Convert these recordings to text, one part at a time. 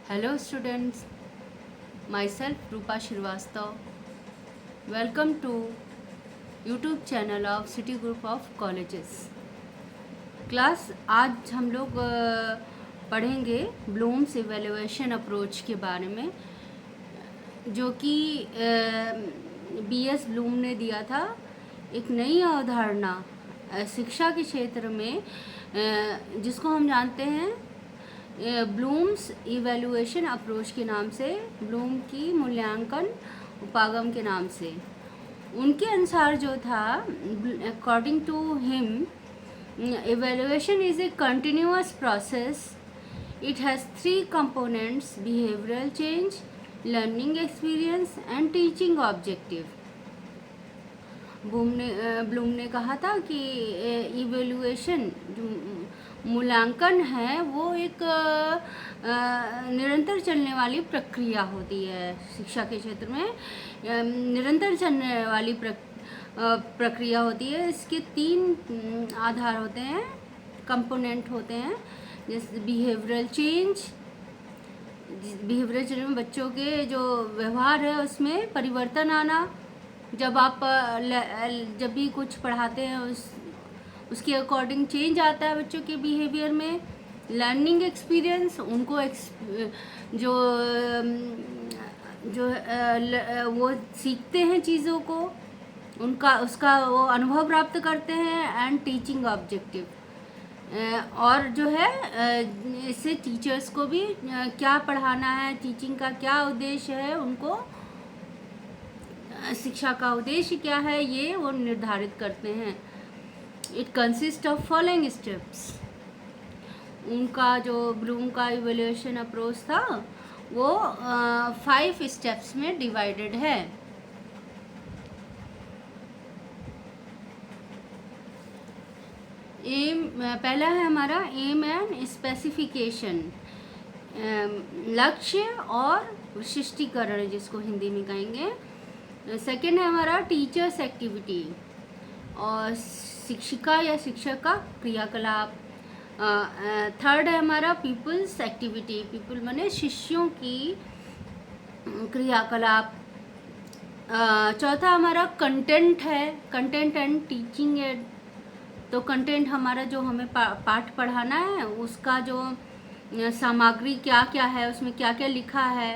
Hello students, myself Rupa Shrivastava. Welcome to YouTube channel of City Group of Colleges. Class आज हम लोग पढ़ेंगे blooms evaluation approach के बारे में, जो कि बीएस ब्लूम ने दिया था। एक नई अवधारणा शिक्षा के क्षेत्र में जिसको हम जानते हैं ब्लूम्स इवैल्यूएशन अप्रोच के नाम से, ब्लूम की मूल्यांकन उपागम के नाम से। उनके अनुसार जो था, according to him, evaluation is a continuous process. It has three components: behavioral change, learning experience and teaching objective. Bloom ने कहा था कि इवेल्युएशन मूल्यांकन है वो एक निरंतर चलने वाली प्रक्रिया होती है। शिक्षा के क्षेत्र में निरंतर चलने वाली प्रक्रिया होती है। इसके तीन आधार होते हैं, कंपोनेंट होते हैं, जैसे बिहेवियरल चेंज में बच्चों के जो व्यवहार है उसमें परिवर्तन आना। जब आप जब भी कुछ पढ़ाते हैं उसके अकॉर्डिंग चेंज आता है बच्चों के बिहेवियर में। लर्निंग एक्सपीरियंस, उनको वो सीखते हैं चीज़ों को, उसका वो अनुभव प्राप्त करते हैं। एंड टीचिंग ऑब्जेक्टिव, और जो है इससे टीचर्स को भी क्या पढ़ाना है, टीचिंग का क्या उद्देश्य है, उनको शिक्षा का उद्देश्य क्या है, ये वो निर्धारित करते हैं। It consist of following steps. उनका जो ब्लूम का इवैल्यूएशन अप्रोच था वो 5 स्टेप्स में डिवाइडेड है। पहला है हमारा एम एंड स्पेसिफिकेशन, लक्ष्य और विशिष्टीकरण जिसको हिंदी में कहेंगे। सेकंड है हमारा टीचर्स एक्टिविटी, और शिक्षिका या शिक्षक का क्रियाकलाप। थर्ड है हमारा पीपल्स एक्टिविटी, पीपल माने शिष्यों की क्रियाकलाप। चौथा हमारा कंटेंट है, कंटेंट एंड टीचिंग एड। तो कंटेंट हमारा जो हमें पाठ पढ़ाना है उसका जो सामग्री क्या क्या है, उसमें क्या क्या लिखा है।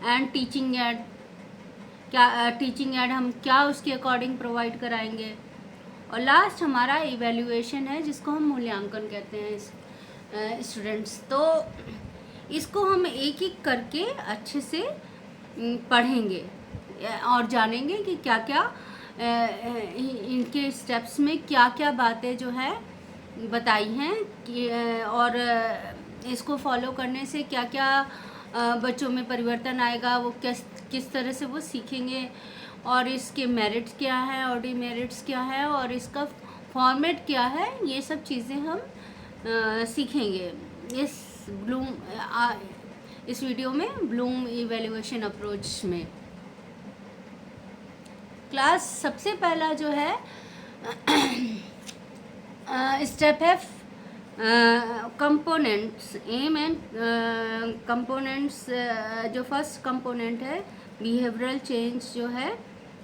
एंड टीचिंग एड, क्या टीचिंग एड हम क्या उसके अकॉर्डिंग प्रोवाइड कराएंगे। और लास्ट हमारा इवैल्यूएशन है जिसको हम मूल्यांकन कहते हैं स्टूडेंट्स। तो इसको हम एक एक करके अच्छे से पढ़ेंगे और जानेंगे कि क्या क्या इनके स्टेप्स में क्या क्या बातें जो है बताई हैं कि, और इसको फॉलो करने से क्या क्या बच्चों में परिवर्तन आएगा, वो किस तरह से वो सीखेंगे, और इसके मेरिट्स क्या हैं और डिमेरिट्स क्या है, और इसका फॉर्मेट क्या है, ये सब चीज़ें हम सीखेंगे इस वीडियो में ब्लूम इवैल्यूएशन अप्रोच में। क्लास सबसे पहला जो है स्टेप है कंपोनेंट्स, एम एंड कंपोनेंट्स। जो फर्स्ट कंपोनेंट है बिहेवियरल चेंज, जो है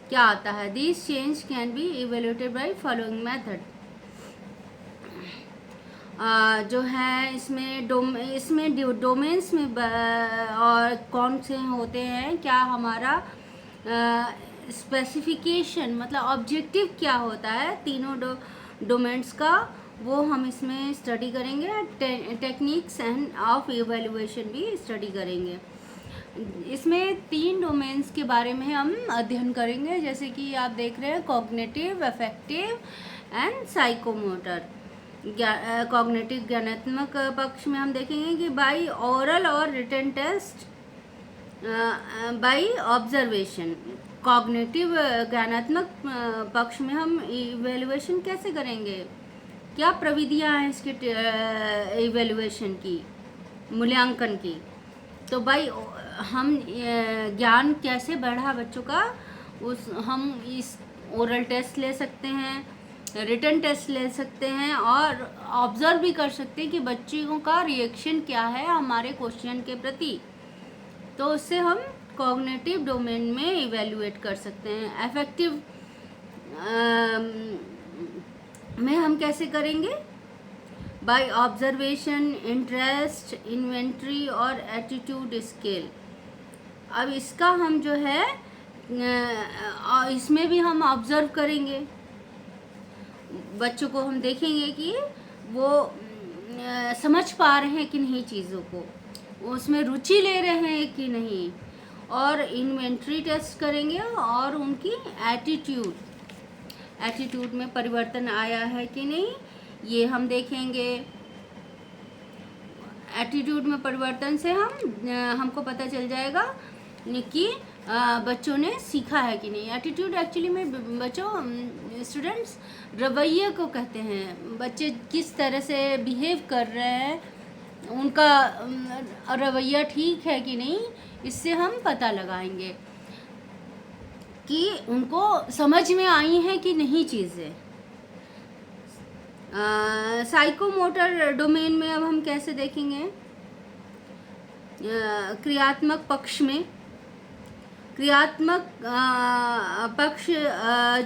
क्या आता है, this change can be evaluated by following method. जो है इसमें डोमेन्स में और कौन से होते हैं, क्या हमारा स्पेसिफिकेशन मतलब ऑब्जेक्टिव क्या होता है तीनों डोमेन्स का, वो हम इसमें स्टडी करेंगे। टेक्निक्स एंड ऑफ इवैल्यूएशन भी स्टडी करेंगे। इसमें 3 डोमेन्स के बारे में हम अध्ययन करेंगे, जैसे कि आप देख रहे हैं cognitive, affective and psychomotor. Cognitive ज्ञानात्मक पक्ष में हम देखेंगे कि बाय ओरल और written test, by observation. Cognitive ज्ञानात्मक पक्ष में हम इवैल्यूएशन कैसे करेंगे, क्या प्रविधियां हैं इसके इवैल्यूएशन की, मूल्यांकन की। तो भाई हम ज्ञान कैसे बढ़ा बच्चों का, हम इस ओरल टेस्ट ले सकते हैं, रिटन टेस्ट ले सकते हैं, और ऑब्ज़र्व भी कर सकते हैं कि बच्चों का रिएक्शन क्या है हमारे क्वेश्चन के प्रति। तो उससे हम कॉग्निटिव डोमेन में इवेल्युएट कर सकते हैं। अफेक्टिव में हम कैसे करेंगे? बाय ऑब्जर्वेशन, इंटरेस्ट, इन्वेंट्री और एटीट्यूड स्केल। अब इसका हम जो है इसमें भी हम ऑब्जर्व करेंगे, बच्चों को हम देखेंगे कि वो समझ पा रहे हैं कि नहीं चीज़ों को, उसमें रुचि ले रहे हैं कि नहीं, और इन्वेंट्री टेस्ट करेंगे और उनकी एटीट्यूड में परिवर्तन आया है कि नहीं ये हम देखेंगे। एटीट्यूड में परिवर्तन से हमको पता चल जाएगा कि बच्चों ने सीखा है कि नहीं। एटीट्यूड एक्चुअली में बच्चों स्टूडेंट्स रवैये को कहते हैं, बच्चे किस तरह से बिहेव कर रहे हैं, उनका रवैया ठीक है कि नहीं, इससे हम पता लगाएंगे कि उनको समझ में आई है कि नहीं चीज़ें। साइकोमोटर डोमेन में अब हम कैसे देखेंगे? क्रियात्मक पक्ष में, क्रियात्मक पक्ष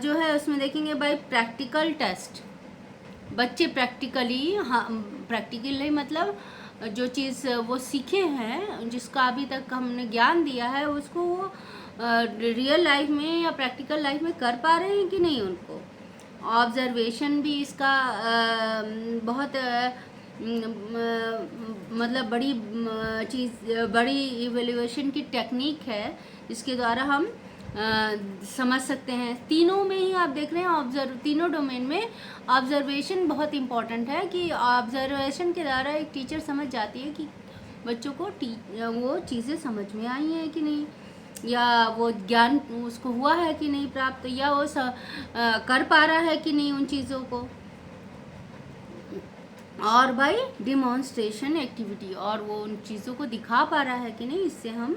जो है उसमें देखेंगे बाय प्रैक्टिकल टेस्ट। बच्चे प्रैक्टिकली मतलब जो चीज़ वो सीखे हैं, जिसका अभी तक हमने ज्ञान दिया है, उसको वो रियल लाइफ में या प्रैक्टिकल लाइफ में कर पा रहे हैं कि नहीं उनको। ऑब्जर्वेशन भी इसका बहुत मतलब बड़ी इवेल्युएशन की टेक्निक है, इसके द्वारा हम समझ सकते हैं। तीनों में ही आप देख रहे हैं, तीनों डोमेन में ऑब्जर्वेशन बहुत इम्पॉर्टेंट है कि ऑब्जर्वेशन के द्वारा एक टीचर समझ जाती है कि बच्चों को वो चीज़ें समझ में आई हैं कि नहीं, या वो ज्ञान उसको हुआ है कि नहीं प्राप्त, या वो कर पा रहा है कि नहीं उन चीज़ों को। और बाय डिमॉन्स्ट्रेशन एक्टिविटी, और वो उन चीज़ों को दिखा पा रहा है कि नहीं, इससे हम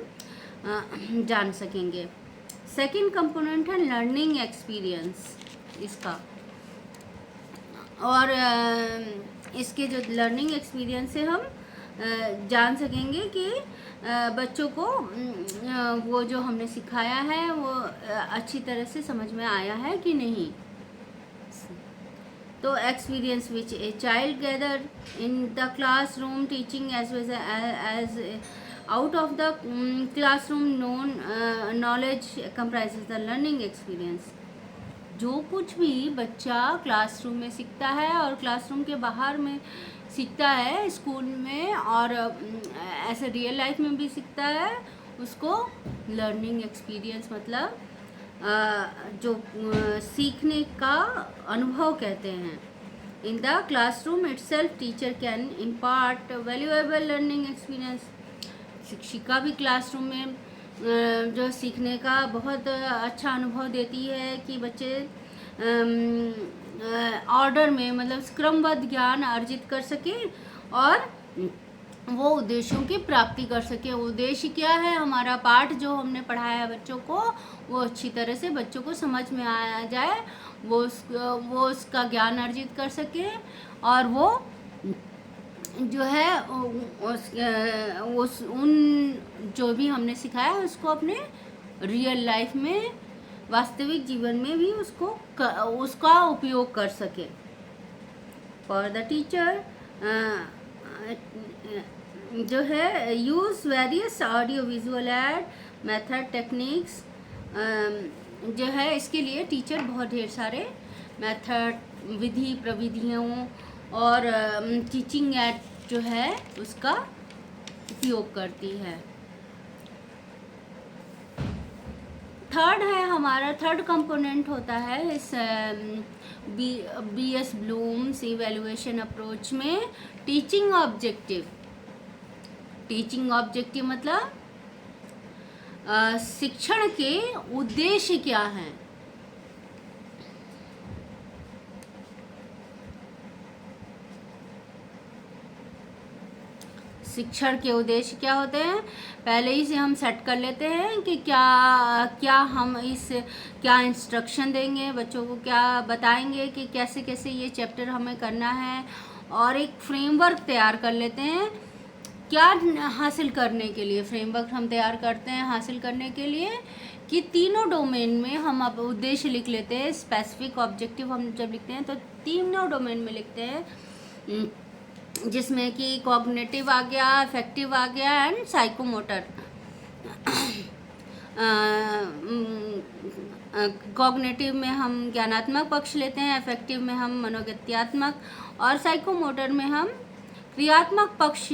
जान सकेंगे। सेकंड कंपोनेंट है लर्निंग एक्सपीरियंस इसका, और इसके जो लर्निंग एक्सपीरियंस से हम जान सकेंगे कि बच्चों को वो जो हमने सिखाया है वो अच्छी तरह से समझ में आया है कि नहीं। तो experience which a child gather in the classroom teaching as well as out of the classroom knowledge comprises the learning experience. जो कुछ भी बच्चा क्लासरूम में सीखता है और क्लासरूम के बाहर में सीखता है, स्कूल में और ऐसे रियल लाइफ में भी सीखता है, उसको लर्निंग एक्सपीरियंस मतलब जो सीखने का अनुभव कहते हैं। इन the classroom itself teacher can impart valuable learning experience. शिक्षिका भी क्लासरूम में जो सीखने का बहुत अच्छा अनुभव देती है कि बच्चे ऑर्डर में मतलब क्रमबद्ध ज्ञान अर्जित कर सकें और वो उद्देश्यों की प्राप्ति कर सके। उद्देश्य क्या है? हमारा पाठ जो हमने पढ़ाया है बच्चों को, वो अच्छी तरह से बच्चों को समझ में आ जाए, वो उसका ज्ञान अर्जित कर सके, और वो जो है उन जो भी हमने सिखाया है उसको अपने रियल लाइफ में, वास्तविक जीवन में भी उसका उपयोग कर सके। फॉर द टीचर जो है use various audio visual add method techniques, जो है इसके लिए टीचर बहुत ढेर सारे मेथड, विधि, प्रविधियों और टीचिंग एड जो है उसका उपयोग करती है। थर्ड है हमारा, थर्ड कंपोनेंट होता है इस BS ब्लूम्स इवैल्यूएशन अप्रोच में टीचिंग ऑब्जेक्टिव। टीचिंग ऑब्जेक्टिव मतलब शिक्षण के उद्देश्य क्या हैं। शिक्षण के उद्देश्य क्या होते हैं, पहले ही से हम सेट कर लेते हैं कि क्या हम क्या इंस्ट्रक्शन देंगे बच्चों को, क्या बताएंगे कि कैसे कैसे ये चैप्टर हमें करना है, और एक फ्रेमवर्क तैयार कर लेते हैं क्या हासिल करने के लिए फ्रेमवर्क हम तैयार करते हैं हासिल करने के लिए कि तीनों डोमेन में हम अब उद्देश्य लिख लेते हैं। स्पेसिफिक ऑब्जेक्टिव हम जब लिखते हैं तो तीनों डोमेन में लिखते हैं, जिसमें कि कॉग्निटिव आ गया, अफेक्टिव आ गया एंड साइकोमोटर। कॉग्निटिव में हम ज्ञानात्मक पक्ष लेते हैं, अफेक्टिव में हम मनोगत्यात्मक, और साइकोमोटर में हम क्रियात्मक पक्ष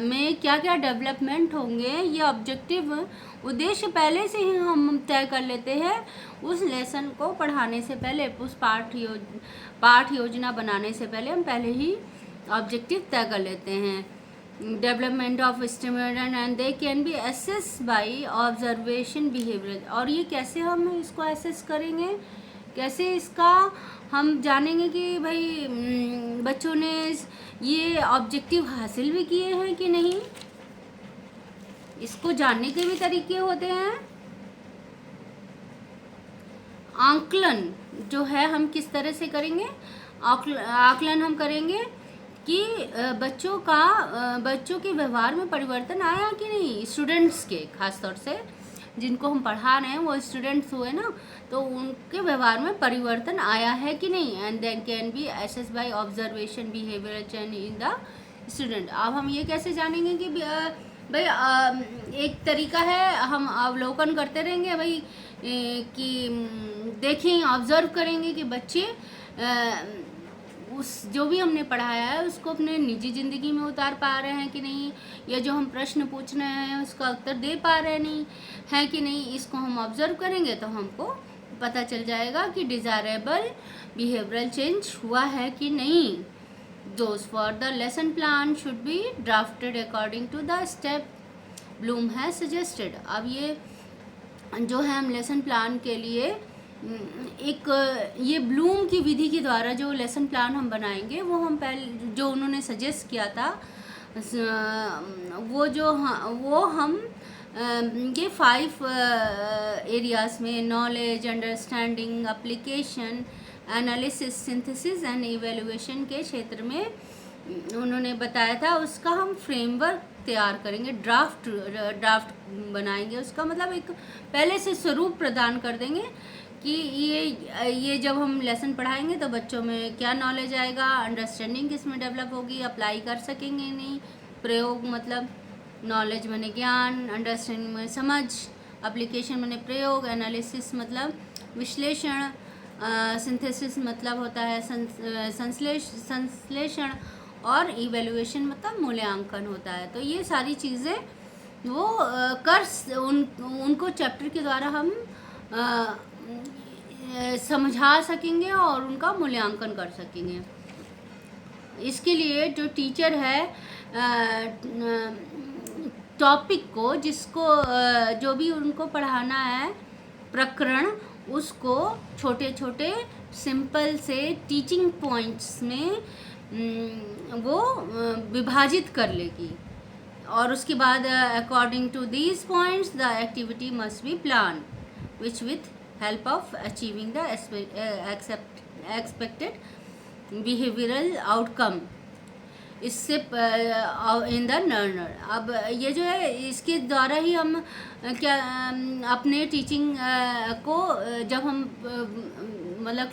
में क्या क्या डेवलपमेंट होंगे, ये ऑब्जेक्टिव उद्देश्य पहले से ही हम तय कर लेते हैं। उस लेसन को पढ़ाने से पहले, उस पाठ योजना बनाने से पहले हम पहले ही ऑब्जेक्टिव तय कर लेते हैं। Development of stimulant and they can be assess bye observation behaviour. और ये कैसे हम इसको असेस करेंगे, कैसे इसका हम जानेंगे कि भाई बच्चों ने ये ऑब्जेक्टिव हासिल भी किए हैं कि नहीं। इसको जानने के भी तरीके होते हैं। आकलन जो है हम किस तरह से करेंगे, आकलन हम करेंगे कि बच्चों के व्यवहार में परिवर्तन आया कि नहीं। स्टूडेंट्स के खास तौर से जिनको हम पढ़ा रहे हैं वो स्टूडेंट्स हुए ना, तो उनके व्यवहार में परिवर्तन आया है कि नहीं। And then can be assessed by observation behaviour change in the student. अब हम ये कैसे जानेंगे कि भाई एक तरीका है, हम अवलोकन करते रहेंगे भाई कि देखें, ऑब्जर्व करेंगे कि बच्चे उस जो भी हमने पढ़ाया है उसको अपने निजी ज़िंदगी में उतार पा रहे हैं कि नहीं, या जो हम प्रश्न पूछ रहे हैं उसका उत्तर दे पा रहे नहीं है कि नहीं। इसको हम ऑब्जर्व करेंगे तो हमको पता चल जाएगा कि डिज़ायरेबल बिहेवियरल चेंज हुआ है कि नहीं। Those for the lesson plan should be drafted according to the step Bloom has suggested। अब ये जो है हम लेसन प्लान के लिए एक ये ब्लूम की विधि के द्वारा जो लेसन प्लान हम बनाएंगे वो हम पहले जो उन्होंने सजेस्ट किया था वो हम ये 5 एरियाज़ में knowledge, understanding, application, analysis, synthesis and evaluation के क्षेत्र में उन्होंने बताया था। उसका हम फ्रेमवर्क तैयार करेंगे, ड्राफ्ट बनाएंगे। उसका मतलब एक पहले से स्वरूप प्रदान कर देंगे कि ये जब हम लेसन पढ़ाएंगे तो बच्चों में क्या नॉलेज आएगा, अंडरस्टैंडिंग किस में डेवलप होगी, अप्लाई कर सकेंगे नहीं। प्रयोग मतलब नॉलेज माने ज्ञान, अंडरस्टैंडिंग में समझ, एप्लीकेशन माने प्रयोग, एनालिसिस मतलब विश्लेषण, सिंथेसिस मतलब होता है संश्लेषण, और इवेल्युएशन मतलब मूल्यांकन होता है। तो ये सारी चीज़ें वो उनको चैप्टर के द्वारा हम समझा सकेंगे और उनका मूल्यांकन कर सकेंगे। इसके लिए जो टीचर है टॉपिक को जिसको जो भी उनको पढ़ाना है प्रकरण, उसको छोटे छोटे सिंपल से टीचिंग पॉइंट्स में वो विभाजित कर लेगी, और उसके बाद according to these points the activity must be plan which with help of achieving the expected behavioural outcome इससे इन द लर्नर। अब ये जो है इसके द्वारा ही हम अपने टीचिंग को जब हम मतलब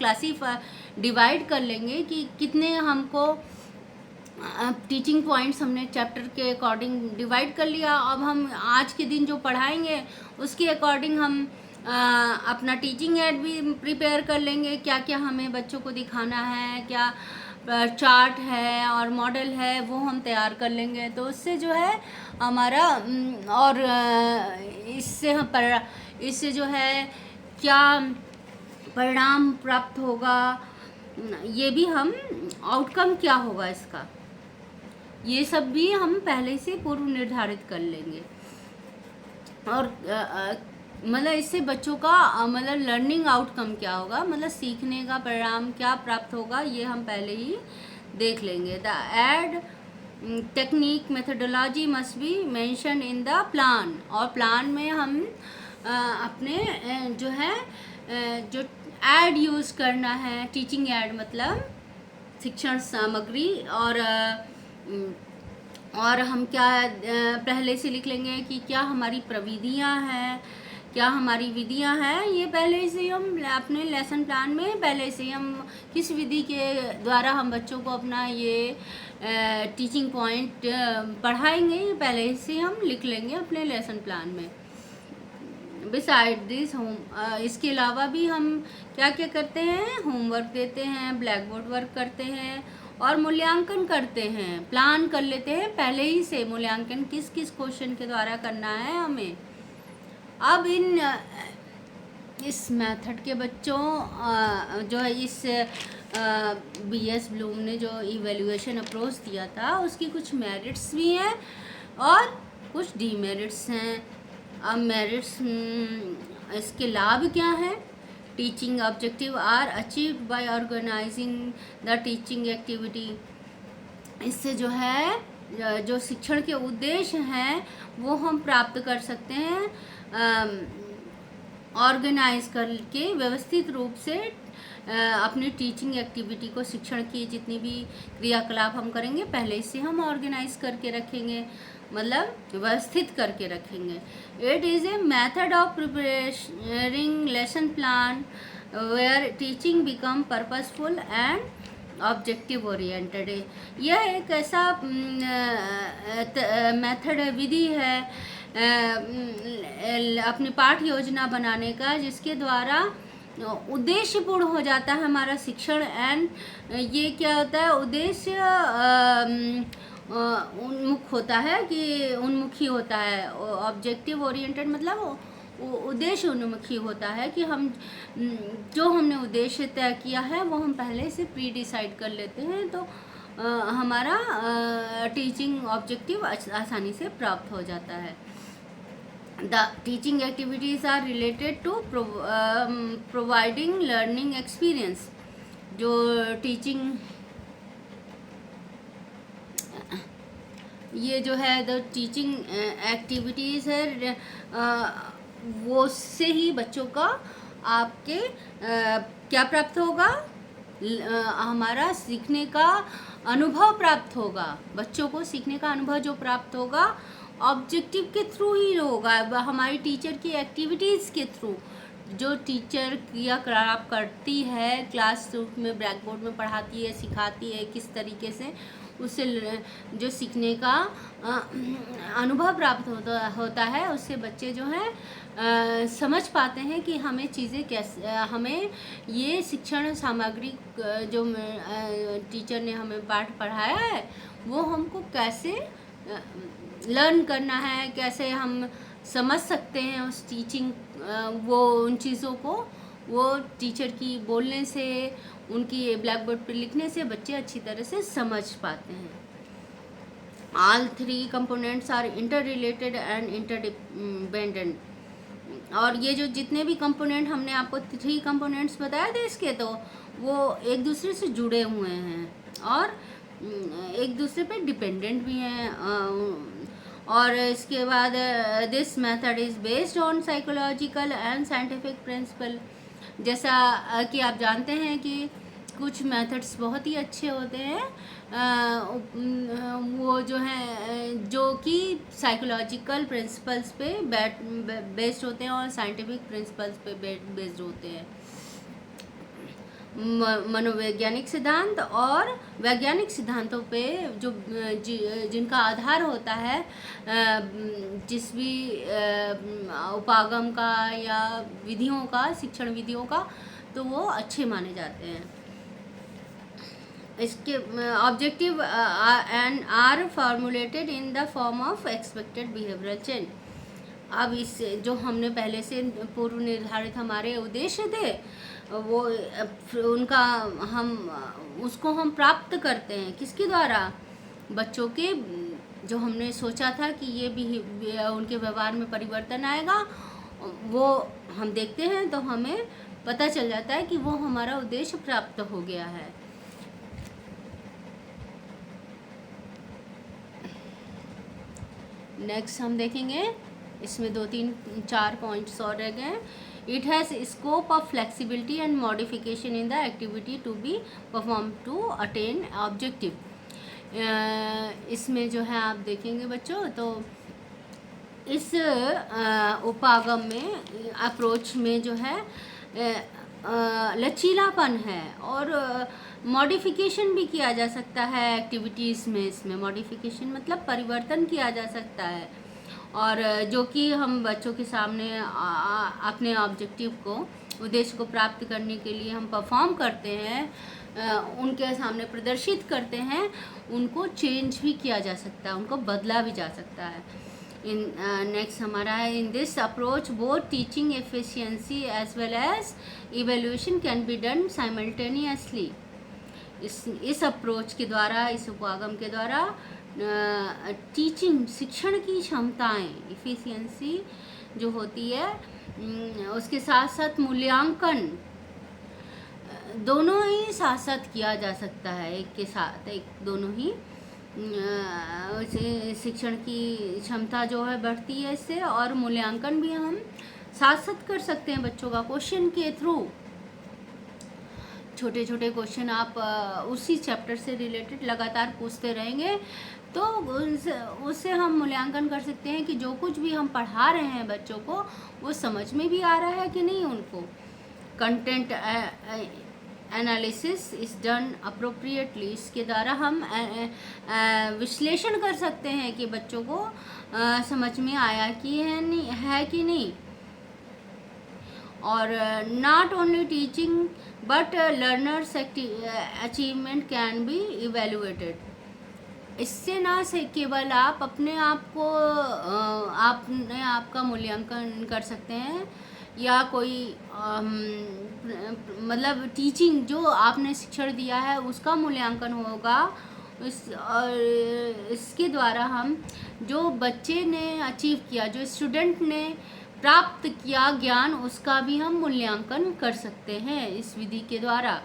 डिवाइड कर लेंगे कि कितने हमको टीचिंग पॉइंट्स हमने चैप्टर के अकॉर्डिंग डिवाइड कर लिया। अब हम आज के दिन जो पढ़ाएंगे उसके अकॉर्डिंग हम अपना टीचिंग एड भी प्रिपेयर कर लेंगे, क्या क्या हमें बच्चों को दिखाना है, क्या चार्ट है और मॉडल है वो हम तैयार कर लेंगे। तो उससे जो है हमारा और इससे जो है क्या परिणाम प्राप्त होगा, ये भी हम आउटकम क्या होगा इसका, ये सब भी हम पहले से पूर्व निर्धारित कर लेंगे। और मतलब इससे बच्चों का मतलब लर्निंग आउटकम क्या होगा, मतलब सीखने का परिणाम क्या प्राप्त होगा, ये हम पहले ही देख लेंगे। The aid technique methodology must be mention in the plan. और प्लान में हम अपने जो है जो एड यूज़ करना है, टीचिंग एड मतलब शिक्षण सामग्री, और और हम क्या पहले से लिख लेंगे कि क्या हमारी प्रविधियां हैं, क्या हमारी विधियां हैं, ये पहले से हम अपने लेसन प्लान में पहले से हम किस विधि के द्वारा हम बच्चों को अपना ये टीचिंग पॉइंट पढ़ाएंगे, ये पहले से हम लिख लेंगे अपने लेसन प्लान में। बिसाइड दिस इसके अलावा भी हम क्या क्या करते हैं, होमवर्क देते हैं, ब्लैक बोर्ड वर्क करते हैं और मूल्यांकन करते हैं। प्लान कर लेते हैं पहले ही से मूल्यांकन किस किस क्वेश्चन के द्वारा करना है हमें। अब इस मेथड के बच्चों जो है इस BS ब्लूम ने जो इवैल्यूएशन अप्रोच दिया था उसकी कुछ मेरिट्स भी हैं और कुछ डीमेरिट्स हैं। अब मेरिट्स, इसके लाभ क्या हैं? Teaching objective are achieved by organising the teaching activity. इससे जो है जो शिक्षण के उद्देश्य हैं वो हम प्राप्त कर सकते हैं ऑर्गेनाइज करके, व्यवस्थित रूप से अपनी टीचिंग एक्टिविटी को, शिक्षण की जितनी भी क्रियाकलाप हम करेंगे पहले से हम ऑर्गेनाइज करके रखेंगे, मतलब व्यवस्थित करके रखेंगे। It is a method of preparing lesson plan where teaching become purposeful and objective oriented. यह एक ऐसा मेथड है, विधि है अपनी पाठ्य योजना बनाने का जिसके द्वारा उद्देश्यपूर्ण हो जाता है हमारा शिक्षण। एंड ये क्या होता है, उद्देश्य उन्मुख होता है कि उन्मुखी होता है। ऑब्जेक्टिव ओरिएंटेड मतलब उद्देश्य उन्मुखी होता है कि हम जो हमने उद्देश्य तय किया है वो हम पहले से प्री डिसाइड कर लेते हैं, तो हमारा टीचिंग ऑब्जेक्टिव आसानी से प्राप्त हो जाता है। The teaching activities are related to providing learning experience। जो टीचिंग ये जो है द टीचिंग एक्टिविटीज़ है वो से ही बच्चों का आपके क्या प्राप्त होगा, हमारा सीखने का अनुभव प्राप्त होगा। बच्चों को सीखने का अनुभव जो प्राप्त होगा ऑब्जेक्टिव के थ्रू ही होगा, हमारी टीचर की एक्टिविटीज़ के थ्रू। जो टीचर क्रियाकलाप करती है क्लास में, ब्लैक बोर्ड में पढ़ाती है, सिखाती है, किस तरीके से उससे जो सीखने का अनुभव प्राप्त होता है उससे बच्चे जो हैं समझ पाते हैं कि हमें चीज़ें कैसे, हमें ये शिक्षण सामग्री जो टीचर ने हमें पाठ पढ़ाया है वो हमको कैसे लर्न करना है, कैसे हम समझ सकते हैं उस टीचिंग वो उन चीज़ों को, वो टीचर की बोलने से, उनकी ब्लैक बोर्ड पर लिखने से बच्चे अच्छी तरह से समझ पाते हैं। All three components are interrelated and interdependent. और ये जो जितने भी कंपोनेंट हमने आपको 3 कंपोनेंट्स बताए थे इसके, तो वो एक दूसरे से जुड़े हुए हैं और एक दूसरे पे डिपेंडेंट भी हैं। और इसके बाद this method is based on psychological and scientific principle. जैसा कि आप जानते हैं कि कुछ मेथड्स बहुत ही अच्छे होते हैं वो जो हैं जो कि साइकोलॉजिकल प्रिंसिपल्स पे बेस्ड होते हैं और साइंटिफिक प्रिंसिपल्स पे बेस्ड होते हैं। मनोवैज्ञानिक सिद्धांत और वैज्ञानिक सिद्धांतों पे जो जिनका आधार होता है जिस भी उपागम का या विधियों का, शिक्षण विधियों का, तो वो अच्छे माने जाते हैं। इसके objective and are formulated in the form of expected behavioural change. अब इस जो हमने पहले से पूर्व निर्धारित हमारे उद्देश्य थे वो उनका हम उसको हम प्राप्त करते हैं किसके द्वारा, बच्चों के जो हमने सोचा था कि ये भी उनके व्यवहार में परिवर्तन आएगा, वो हम देखते हैं तो हमें पता चल जाता है कि वो हमारा उद्देश्य प्राप्त हो गया है। नेक्स्ट हम देखेंगे, इसमें 2, 3, 4 पॉइंट्स और रह गए। It has scope of flexibility and modification in the activity to be perform to attain objective. इसमें जो है आप देखेंगे बच्चों, तो इस उपागम में अप्रोच में जो है लचीलापन है और मॉडिफिकेशन भी किया जा सकता है एक्टिविटीज़ में। इसमें मॉडिफिकेशन मतलब परिवर्तन किया जा सकता है, और जो कि हम बच्चों के सामने अपने ऑब्जेक्टिव को, उद्देश्य को प्राप्त करने के लिए हम परफॉर्म करते हैं, उनके सामने प्रदर्शित करते हैं, उनको चेंज भी किया जा सकता है, उनको बदला भी जा सकता है। नेक्स्ट हमारा है, in this approach both teaching efficiency as well as evaluation can be done simultaneously. इस अप्रोच के द्वारा, इस उपागम के द्वारा टीचिंग, शिक्षण की क्षमताएं, इफिशिएंसी जो होती है, उसके साथ साथ मूल्यांकन, दोनों ही साथ साथ किया जा सकता है, एक के साथ एक, दोनों ही। शिक्षण की क्षमता जो है बढ़ती है इससे, और मूल्यांकन भी हम साथ साथ कर सकते हैं बच्चों का क्वेश्चन के थ्रू। छोटे छोटे क्वेश्चन आप उसी चैप्टर से रिलेटेड लगातार पूछते रहेंगे, तो उससे हम मूल्यांकन कर सकते हैं कि जो कुछ भी हम पढ़ा रहे हैं बच्चों को, वो समझ में भी आ रहा है कि नहीं उनको। Content analysis is done appropriately. इसके द्वारा हम विश्लेषण कर सकते हैं कि बच्चों को समझ में आया कि है कि नहीं। और not only teaching but learners achievement can be evaluated. इससे ना से केवल आप अपने आप को आपने आपका मूल्यांकन कर सकते हैं, या कोई मतलब टीचिंग जो आपने शिक्षण दिया है उसका मूल्यांकन होगा। इसके द्वारा हम जो बच्चे ने अचीव किया, जो स्टूडेंट ने प्राप्त किया ज्ञान, उसका भी हम मूल्यांकन कर सकते हैं इस विधि के द्वारा।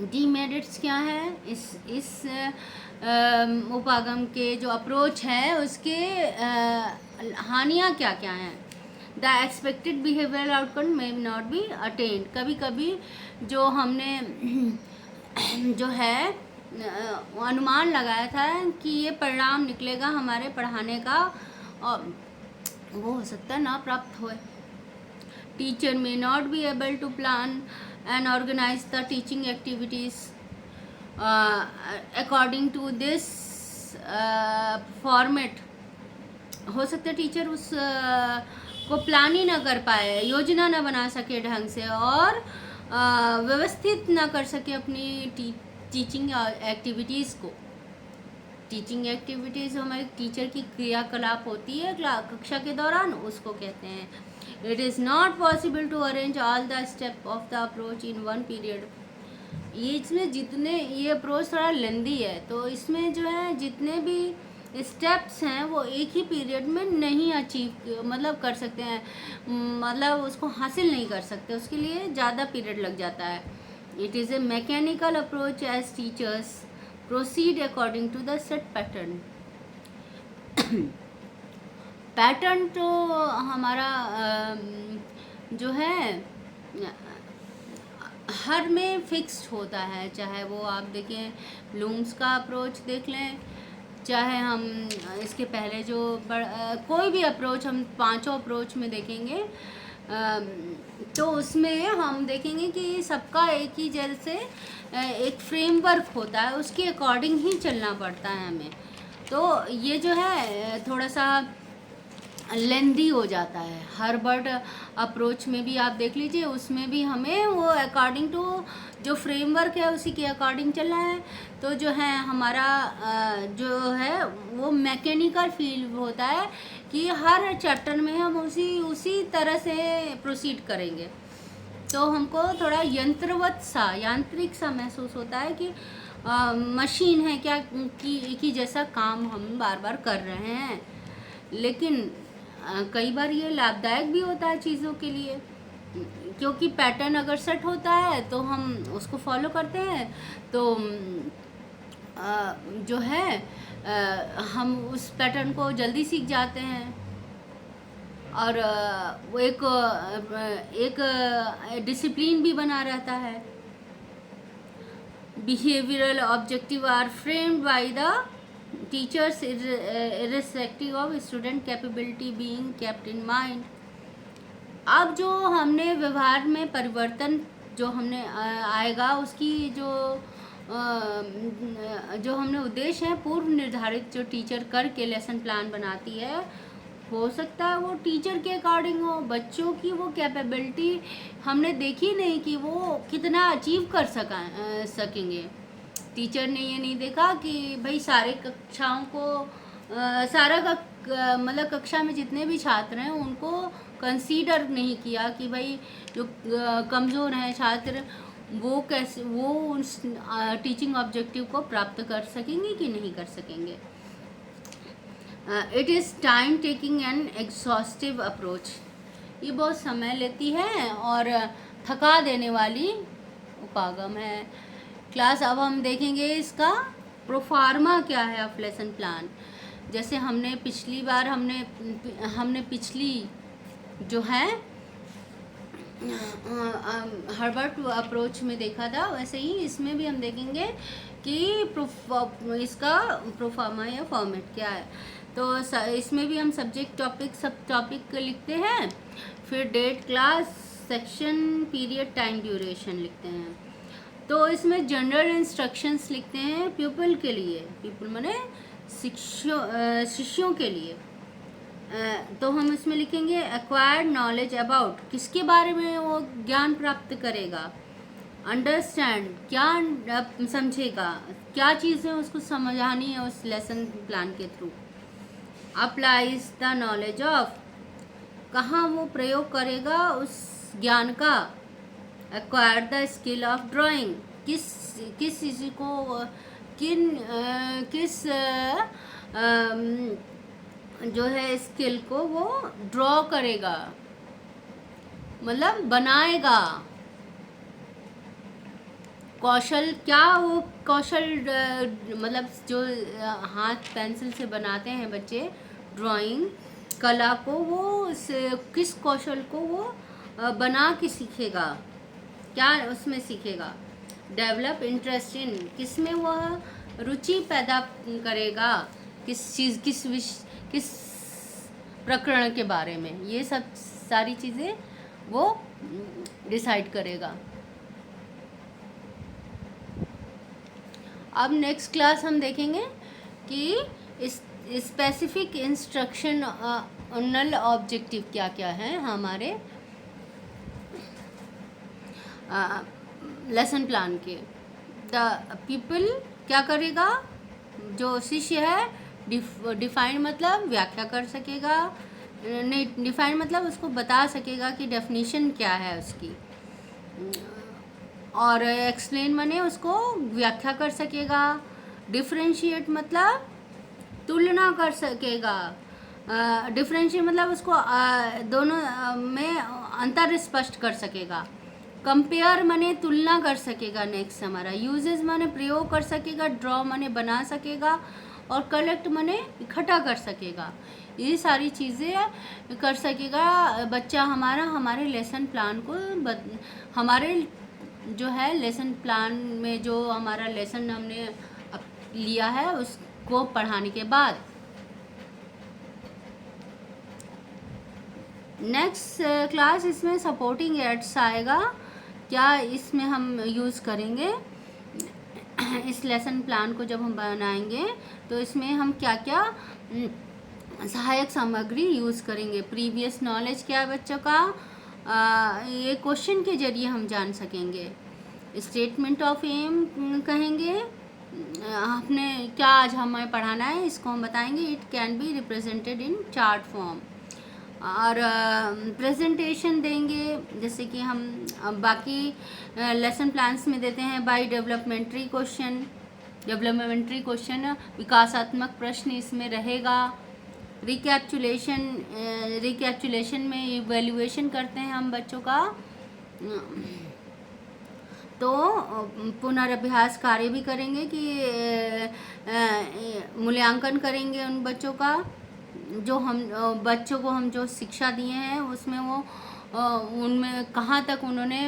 डीमेरिट्स क्या है इस उपागम के जो अप्रोच है उसके हानियाँ क्या क्या हैं। The expected behavioural outcome may not B attend. कभी कभी जो हमने जो है अनुमान लगाया था कि ये परिणाम निकलेगा हमारे पढ़ाने का, और वो हो सकता है ना प्राप्त होए। Teacher may not be able to plan and organise the teaching activities according to this format. हो सकता है टीचर उस को प्लान ही ना कर पाए, योजना ना बना सके ढंग से, और व्यवस्थित ना कर सके अपनी टीचिंग एक्टिविटीज़ को। टीचिंग एक्टिविटीज़ हमारे टीचर की क्रियाकलाप होती है कक्षा के दौरान, उसको कहते हैं। It is not possible to arrange all the step of the approach in one period. ये इसमें जितने, ये अप्रोच थोड़ा लेंदी है, तो इसमें जो है जितने भी स्टेप्स हैं वो एक ही पीरियड में नहीं अचीव मतलब कर सकते हैं, मतलब उसको हासिल नहीं कर सकते, उसके लिए ज़्यादा पीरियड लग जाता है। It is a mechanical approach as teachers proceed according to the set pattern. Pattern तो हमारा जो है हर में फिक्स्ड होता है, चाहे वो आप देखें ब्लूम्स का अप्रोच देख लें, चाहे हम इसके पहले जो कोई भी अप्रोच हम पांचों अप्रोच में देखेंगे, तो उसमें हम देखेंगे कि सबका एक ही जैसे एक फ्रेमवर्क होता है, उसके अकॉर्डिंग ही चलना पड़ता है हमें। तो ये जो है थोड़ा सा लेंदी हो जाता है। हर बर्ड अप्रोच में भी आप देख लीजिए, उसमें भी हमें वो अकॉर्डिंग टू जो फ्रेमवर्क है उसी के अकॉर्डिंग चलना है। तो जो है हमारा जो है वो मैकेनिकल फील होता है कि हर चैप्टर में हम उसी तरह से प्रोसीड करेंगे, तो हमको थोड़ा यंत्रवत सा, यांत्रिक सा महसूस होता है कि मशीन है क्या कि एक ही जैसा काम हम बार बार कर रहे हैं। लेकिन कई बार ये लाभदायक भी होता है चीज़ों के लिए, क्योंकि पैटर्न अगर सेट होता है तो हम उसको फॉलो करते हैं, तो जो है हम उस पैटर्न को जल्दी सीख जाते हैं, और वो एक डिसिप्लिन भी बना रहता है। behavioral objective are framed by the teachers irrespective of student capability being kept in mind. अब जो हमने व्यवहार में परिवर्तन जो हमने आएगा उसकी जो हमने उद्देश्य है पूर्व निर्धारित जो टीचर करके लेसन प्लान बनाती है, हो सकता है वो टीचर के अकॉर्डिंग हो, बच्चों की वो कैपेबिलिटी हमने देखी नहीं कि वो कितना अचीव कर सकेंगे। टीचर ने ये नहीं देखा कि भाई सारे कक्षाओं को मतलब कक्षा में जितने भी छात्र हैं उनको कंसीडर नहीं किया कि भाई जो कमज़ोर हैं छात्र वो कैसे वो उस टीचिंग ऑब्जेक्टिव को प्राप्त कर सकेंगे कि नहीं कर सकेंगे। It is time taking and exhaustive approach, ये बहुत समय लेती है और थका देने वाली उपागम है। क्लास अब हम देखेंगे इसका प्रोफार्मा क्या है ऑफ लेसन प्लान। जैसे हमने पिछली बार हमने पिछली जो है हर्बर्ट अप्रोच में देखा था, वैसे ही इसमें भी हम देखेंगे कि इसका प्रोफार्मा या फॉर्मेट क्या है। तो इसमें भी हम सब्जेक्ट टॉपिक सब टॉपिक लिखते हैं, फिर date class section period time duration लिखते हैं। तो इसमें जनरल इंस्ट्रक्शंस लिखते हैं प्यूपल के लिए, प्यूपल माने शिष्यों के लिए। तो हम इसमें लिखेंगे एक्वायर्ड नॉलेज अबाउट, किसके बारे में वो ज्ञान प्राप्त करेगा। अंडरस्टैंड, क्या समझेगा, क्या चीज़ें उसको समझानी है उस लेसन प्लान के through. Applies the knowledge of, कहाँ वो प्रयोग करेगा उस ज्ञान का। Acquire the skill of drawing, किस चीज़ को किस जो है स्किल को वो ड्रॉ करेगा, मतलब बनाएगा। कौशल, क्या वो कौशल मतलब जो हाथ पेंसिल से बनाते हैं बच्चे ड्राइंग कला को, वो किस कौशल को वो बना के सीखेगा, क्या उसमें सीखेगा। डेवलप इंटरेस्ट इन, किस में वह रुचि पैदा करेगा, किस चीज़ किस प्रकरण के बारे में, ये सब सारी चीज़ें वो डिसाइड करेगा। अब नेक्स्ट क्लास हम देखेंगे कि स्पेसिफिक इंस्ट्रक्शन नल ऑब्जेक्टिव क्या क्या हैं हमारे लेसन प्लान के। द पीपल क्या करेगा, जो शिष्य है, डिफाइन मतलब व्याख्या कर सकेगा, नहीं डिफाइन मतलब उसको बता सकेगा कि डेफिनेशन क्या है उसकी, और एक्सप्लेन माने उसको व्याख्या कर सकेगा। डिफरेंशिएट मतलब तुलना कर सकेगा। डिफरेंशिएट मतलब उसको दोनों में अंतर स्पष्ट कर सकेगा। कंपेयर माने तुलना कर सकेगा। नेक्स्ट हमारा यूजेस माने प्रयोग कर सकेगा। ड्रॉ माने बना सकेगा, और कलेक्ट माने इकट्ठा कर सकेगा। ये सारी चीज़ें कर सकेगा बच्चा हमारा। हमारे लेसन प्लान को हमारे जो है लेसन प्लान में जो हमारा लेसन हमने लिया है उसको पढ़ाने के बाद नेक्स्ट क्लास इसमें सपोर्टिंग एड्स आएगा। क्या इसमें हम यूज़ करेंगे इस लेसन प्लान को जब हम बनाएंगे तो इसमें हम क्या क्या सहायक सामग्री यूज़ करेंगे। प्रीवियस नॉलेज क्या है बच्चों का, ये क्वेश्चन के जरिए हम जान सकेंगे। स्टेटमेंट ऑफ एम कहेंगे, आपने क्या आज हमें पढ़ाना है इसको हम बताएंगे। It can be represented in chart form. और प्रेजेंटेशन देंगे, जैसे कि हम बाकी लेसन प्लान्स में देते हैं बाय डेवलपमेंट्री क्वेश्चन, विकासात्मक प्रश्न इसमें रहेगा। रिकैप्चुलेशन में इवैल्यूएशन करते हैं हम बच्चों का, तो पुनर्अभ्यास कार्य भी करेंगे कि मूल्यांकन करेंगे उन बच्चों का जो बच्चों को हम जो शिक्षा दिए हैं उसमें वो उनमें कहाँ तक उन्होंने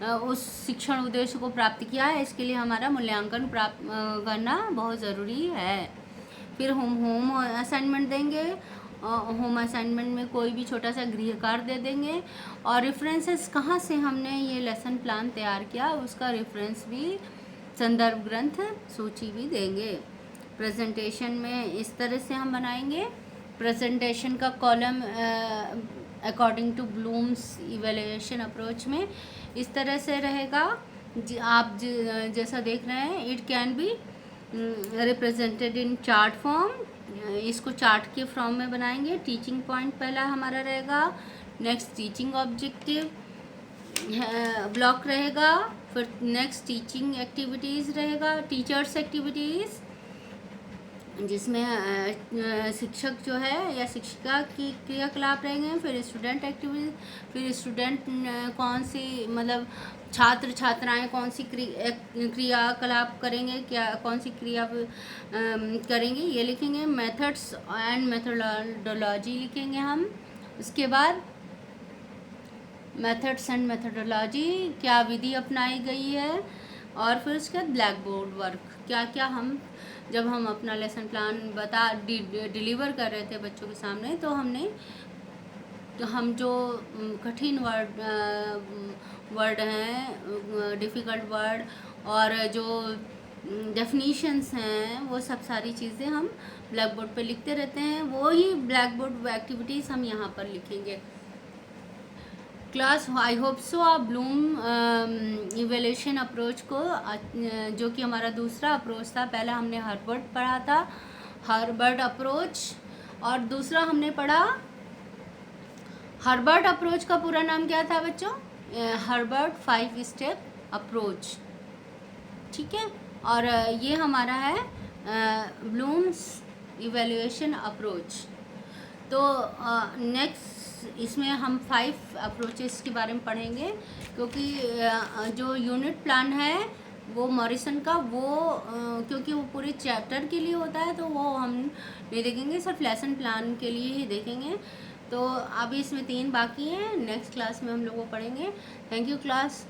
उस शिक्षण उद्देश्य को प्राप्त किया है, इसके लिए हमारा मूल्यांकन प्राप्त करना बहुत ज़रूरी है। फिर हम होम असाइनमेंट देंगे, होम असाइनमेंट में कोई भी छोटा सा गृह कार्य दे देंगे, और रेफरेंसेस कहाँ से हमने ये लेसन प्लान तैयार किया उसका रेफरेंस भी, संदर्भ ग्रंथ सूची भी देंगे। प्रेजेंटेशन में इस तरह से हम बनाएंगे। प्रेजेंटेशन का column according to Bloom's evaluation approach में इस तरह से रहेगा। आप जैसा देख रहे हैं, it can be represented in chart form. इसको चार्ट के फॉर्म में बनाएंगे। टीचिंग पॉइंट पहला हमारा रहेगा, नेक्स्ट टीचिंग ऑब्जेक्टिव ब्लॉक रहेगा, फिर नेक्स्ट टीचिंग एक्टिविटीज़ रहेगा, टीचर्स एक्टिविटीज़ जिसमें शिक्षक जो है या शिक्षिका की क्रियाकलाप रहेंगे, फिर स्टूडेंट एक्टिविटी, फिर स्टूडेंट कौन सी मतलब छात्र छात्राएं कौन सी क्रियाकलाप करेंगे, क्या कौन सी क्रिया करेंगे ये लिखेंगे। मेथड्स एंड मेथोडोलॉजी लिखेंगे हम। उसके बाद मेथड्स एंड मेथोडोलॉजी, क्या विधि अपनाई गई है, और फिर उसके बाद ब्लैक बोर्ड वर्क, क्या क्या हम जब हम अपना लेसन प्लान डिलीवर कर रहे थे बच्चों के सामने, तो हम जो कठिन वर्ड हैं, डिफ़िकल्ट वर्ड, और जो डेफिनीशंस हैं, वो सब सारी चीज़ें हम ब्लैक बोर्ड पे लिखते रहते हैं। वो ही ब्लैक बोर्ड एक्टिविटीज़ हम यहाँ पर लिखेंगे। क्लास, आई होप सो आप ब्लूम इवैल्यूएशन अप्रोच को, जो कि हमारा दूसरा अप्रोच था, पहला हमने हर्बर्ट पढ़ा था, हर्बर्ट अप्रोच, और दूसरा हमने पढ़ा हर्बर्ट अप्रोच का पूरा नाम क्या था बच्चों? हर्बर्ट 5 स्टेप अप्रोच, ठीक है। और ये हमारा है ब्लूम्स इवैल्यूएशन अप्रोच। तो नेक्स्ट इसमें हम 5 अप्रोचेस के बारे में पढ़ेंगे, क्योंकि जो यूनिट प्लान है वो मॉरिसन का, वो क्योंकि वो पूरे चैप्टर के लिए होता है, तो वो हम नहीं देखेंगे, सिर्फ लेसन प्लान के लिए ही देखेंगे। तो अभी इसमें 3 बाकी हैं, नेक्स्ट क्लास में हम लोग वो पढ़ेंगे। Thank you class.